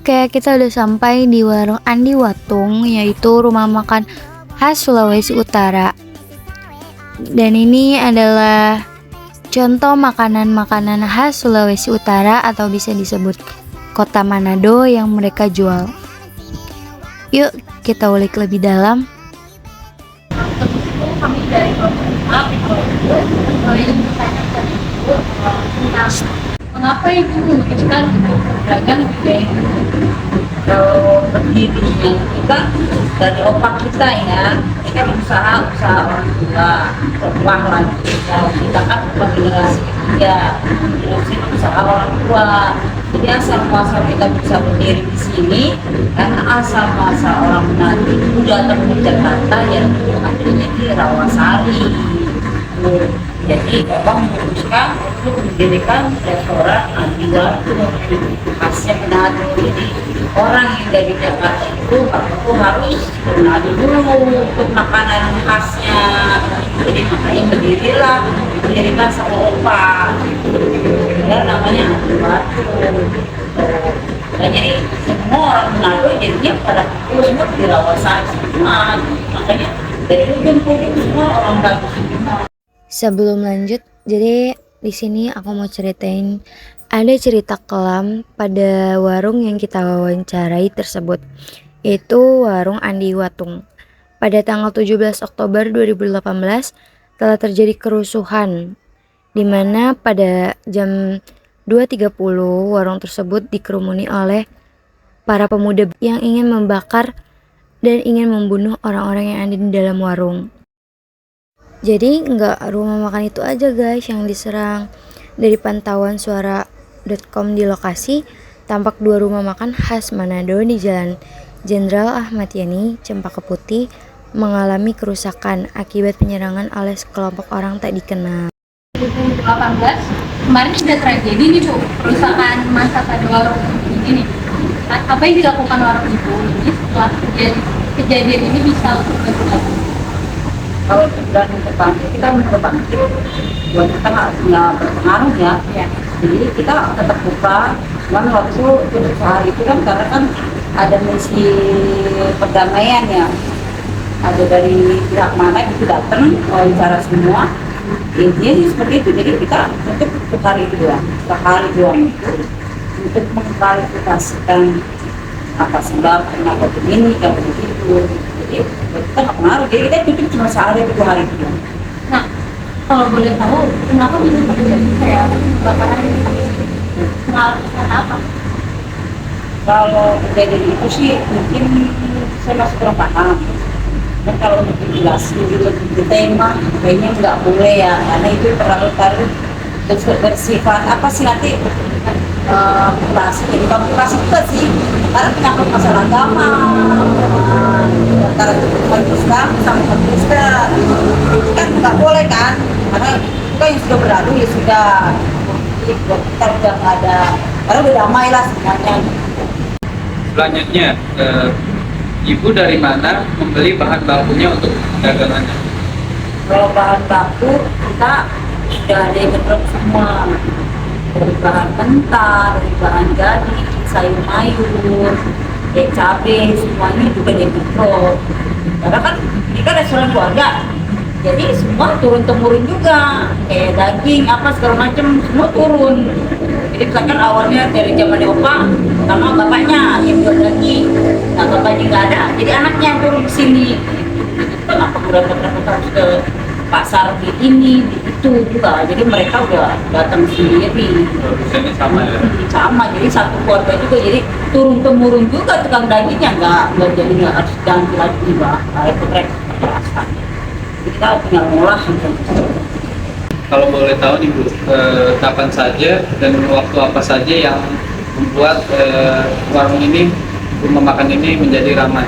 Oke, kita udah sampai di warung Andi Watung, yaitu rumah makan khas Sulawesi Utara. Dan ini adalah contoh makanan-makanan khas Sulawesi Utara atau bisa disebut kota Manado yang mereka jual. Yuk, kita ulik lebih dalam. Kami dari mengapa ibu memutuskan untuk berdagang di daerah? Kalau berdirinya kita dari opak kita ya, ini kan usaha orang tua, rumah lagi. Kalau kita kan bukan generasi ketiga, generasi usaha orang tua. Jadi asal muasal kita bisa berdiri di sini karena asal muasal orang Manado itu datang ke Jakarta yang adanya di Rawasari. Jadi Bapak memutuskan untuk mendirikan restoran Andi Watung khasnya Manado. Jadi orang yang dari Jakarta itu Bapak harus ke Manado dulu untuk makanan khasnya. Jadi makanya berdirikan sama Opa. Dan namanya Andi Watung. Nah, jadi semua orang Manado jadinya pada kumpul semua di Rawasari semua. Makanya dari ujung ke ujung semua orang Manado semua. Sebelum lanjut, jadi di sini aku mau ceritain ada cerita kelam pada warung yang kita wawancarai tersebut, yaitu warung Andi Watung. Pada tanggal 17 Oktober 2018 telah terjadi kerusuhan di mana pada jam 2.30 warung tersebut dikerumuni oleh para pemuda yang ingin membakar dan ingin membunuh orang-orang yang ada di dalam warung. Jadi nggak rumah makan itu aja guys yang diserang. Dari pantauan suara.com di lokasi, tampak 2 rumah makan khas Manado di Jalan Jenderal Ahmad Yani, Cempaka Putih mengalami kerusakan akibat penyerangan oleh sekelompok orang tak dikenal. 2018 kemarin sudah tragedi nih Bu, perusahaan masa pada warung ini. Apa yang dilakukan warung ibu ini setelah kejadian ini bisa berlaku? Kalau bulan depan kita mencoba buat kita nggak berpengaruh ya. Jadi kita tetap buka, cuman waktu tutup sehari itu kan karena kan ada misi perdamaian ya, ada dari pihak mana itu datang wawancara semua. Intinya sih seperti itu, jadi kita tutup untuk hari itu untuk mengklarifikasikan apa sebab kenapa begini, kenapa begitu. Jadi kita nggak pengaruh, jadi kita tutup cuma sehari itu 2 hari itu. Nah, kalau boleh tahu kenapa bisa terjadi kayak kebakaran ini? Mengalami apa? Kalau kejadian itu sih mungkin saya masih kurang paham. Dan kalau untuk dijelasin lebih detail mah kayaknya nggak boleh ya, karena itu terlalu bersifat apa sih nanti populasi, jadi populasi juga sih, karena menyangkut masalah agama antara umat Islam sama umat Kristen kan nggak boleh kan, karena itu kan yang sudah berlalu ya sudah, kita udah nggak ada, karena udah damai lah sebenarnya. Selanjutnya, Ibu dari mana membeli bahan bakunya untuk dagangannya? Kalau bahan baku kita sudah ada yang ngetrop semua, dari bahan mentah, dari bahan jadi, sayur mayur, kayak cabai, semuanya juga ada yang ngetrop. Karena kan ini kan restoran keluarga, jadi semua turun temurun juga, kayak daging apa segala macam semua turun. Jadi misalkan awalnya dari zaman opa sama bapaknya yang jual daging, nah bapaknya nggak ada, jadi anaknya yang turun ke sini. Apa berapa harus ke pasar di ini, di itu juga, jadi mereka udah datang sendiri. Produsennya sama ya? Sama, jadi satu keluarga juga, jadi turun temurun juga tukang dagingnya nggak jadi nggak harus ganti lagi lah, itu mereka perasaan. Jadi kita tinggal ngolah. Kalau boleh tahu nih Bu, kapan saja dan waktu apa saja yang membuat warung ini, rumah makan ini menjadi ramai?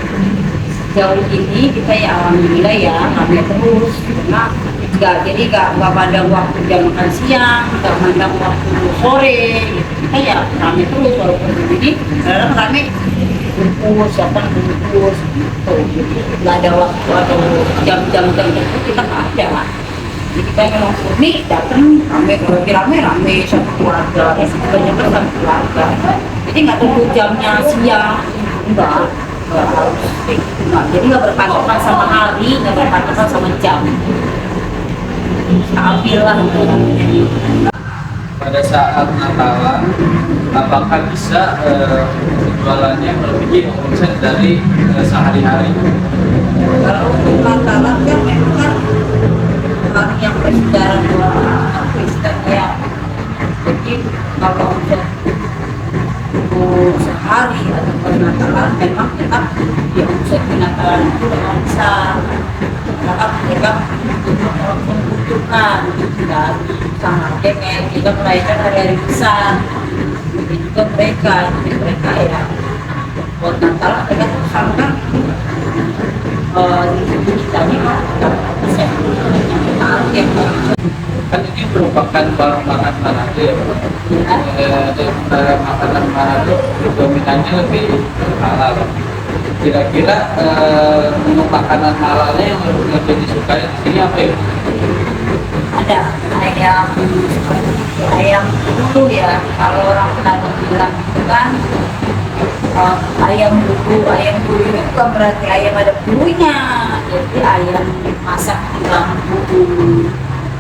Jauh ini kita ya alhamdulillah ya ramai terus, karena nggak pandang waktu jam makan siang, nggak pandang waktu sore, gitu. Kita ya ramai terus walaupun ini kadang ramai bungkus, gitu. Nggak ada waktu atau jam-jam tertentu kita nggak ada. Jadi kan memang unik, datang rame satu keluarga, banyak satu keluarga. Jadi nggak tentu jamnya siang, enggak harus enggak. Jadi nggak berpatokan sama hari, nggak berpatokan sama jam. Stabil lah. Pada saat Natalan, apakah bisa penjualannya melebihi omset dari sehari-hari? Kalau untuk Natalan kan memang kan hari yang bersejarah buat Kristen ya. Jadi kalau untuk sehari atau Natalan memang tetap ya omset di Natalan itu memang besar. Karena mereka membutuhkan dan sama dengan juga merayakan hari-hari besar. Jadi juga mereka ya buat Natal mereka tuh sangat Kan ini merupakan barang makan Manado ya, dan makanan Manado dominannya lebih halal. Kira-kira menu makanan halalnya yang lebih disukai di sini apa ya? ada ayam dulu ya, kalau orang Manado bilang itu kan ayam bulu itu bukan berarti ayam ada bulunya, jadi ayam masak di bambu.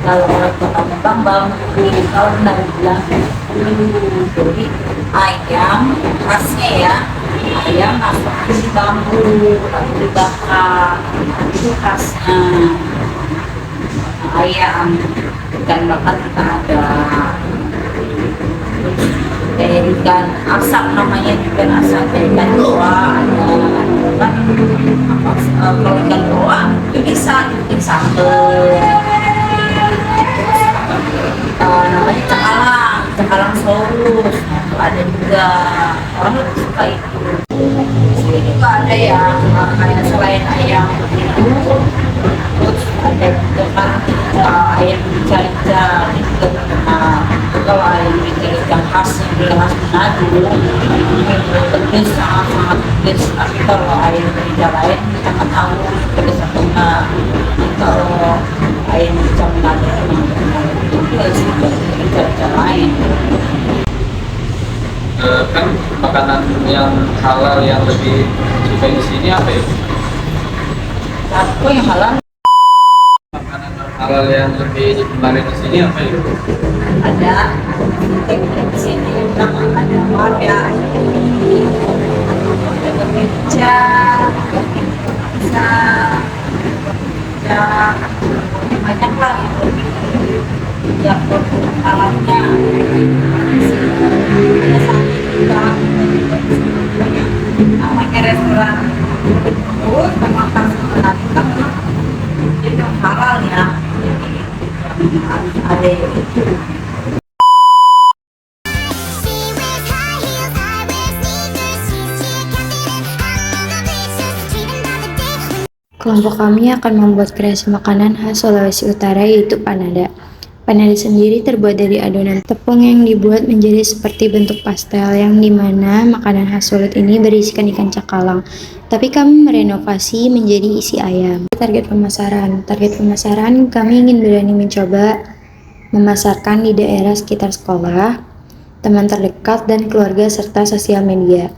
Kalau orang kota bambu, kalau Manado bilang bulu, jadi ayam khasnya ya, ayam masak di bambu lalu dibakar, itu khasnya. Ayam ikan bakar kita ada, ikan asap namanya, ikan asap, ikan doa ada kan. Kalau ikan doa itu bisa bikin sambal. Namanya cakalang saus ada juga, orang lebih suka itu. Sini juga ada ya, kayak selain ayam itu terus ada juga kan ayam rica-rica itu terkenal. Kalau ayam rica-rica khas yang khas Manado pedes, sangat pedes. Tapi kalau ayam rica lain kita nggak tahu pedes atau enggak. Kalau ayam rica Manado memang juga rica-rica lain. Kan makanan yang halal yang lebih suka di sini apa ya? Satu yang halal Makanan halal yang lebih digemari di sini apa ya? ada di sini memang ada ada kemeja, bisa ya banyak lah yang alatnya ada satu juga namanya restoran terus memang harus menantikan itu halal ya, jadi harus ada itu. Kelompok kami akan membuat kreasi makanan khas Sulawesi Utara yaitu panada. Panada sendiri terbuat dari adonan tepung yang dibuat menjadi seperti bentuk pastel, yang dimana makanan khas Sulut ini berisikan ikan cakalang. Tapi kami merenovasi menjadi isi ayam. Target pemasaran kami ingin berani mencoba memasarkan di daerah sekitar sekolah, teman terdekat dan keluarga serta sosial media.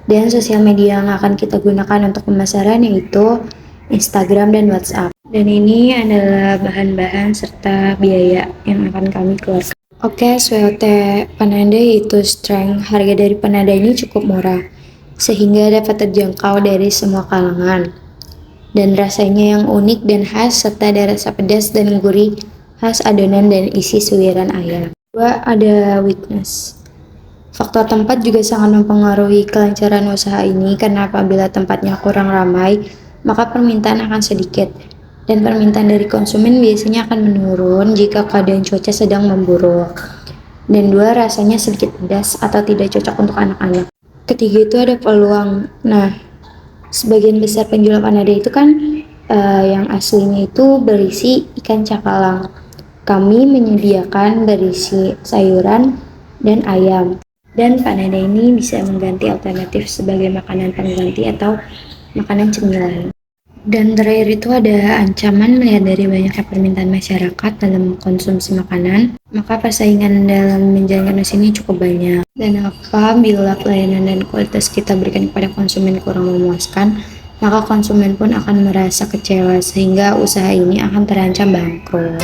Dan sosial media yang akan kita gunakan untuk pemasaran yaitu Instagram dan WhatsApp. Dan ini adalah bahan-bahan serta biaya yang akan kami keluarkan. Oke, SWOT panada yaitu strength. Harga dari panada ini cukup murah, sehingga dapat terjangkau dari semua kalangan. Dan rasanya yang unik dan khas, serta ada rasa pedas dan gurih khas adonan dan isi suiran ayam. Kedua, ada weakness. Faktor tempat juga sangat mempengaruhi kelancaran usaha ini, karena apabila tempatnya kurang ramai, maka permintaan akan sedikit, dan permintaan dari konsumen biasanya akan menurun jika keadaan cuaca sedang memburuk. Dan dua, rasanya sedikit pedas atau tidak cocok untuk anak-anak. Ketiga itu ada peluang. Nah, sebagian besar penjual panada itu kan yang aslinya itu berisi ikan cakalang. Kami menyediakan berisi sayuran dan ayam. Dan panada ini bisa mengganti alternatif sebagai makanan pengganti atau makanan cemilan. Dan terakhir itu ada ancaman melihat dari banyaknya permintaan masyarakat dalam konsumsi makanan, maka persaingan dalam menjalankan usaha ini cukup banyak. Dan apabila pelayanan dan kualitas kita berikan kepada konsumen kurang memuaskan, maka konsumen pun akan merasa kecewa sehingga usaha ini akan terancam bangkrut.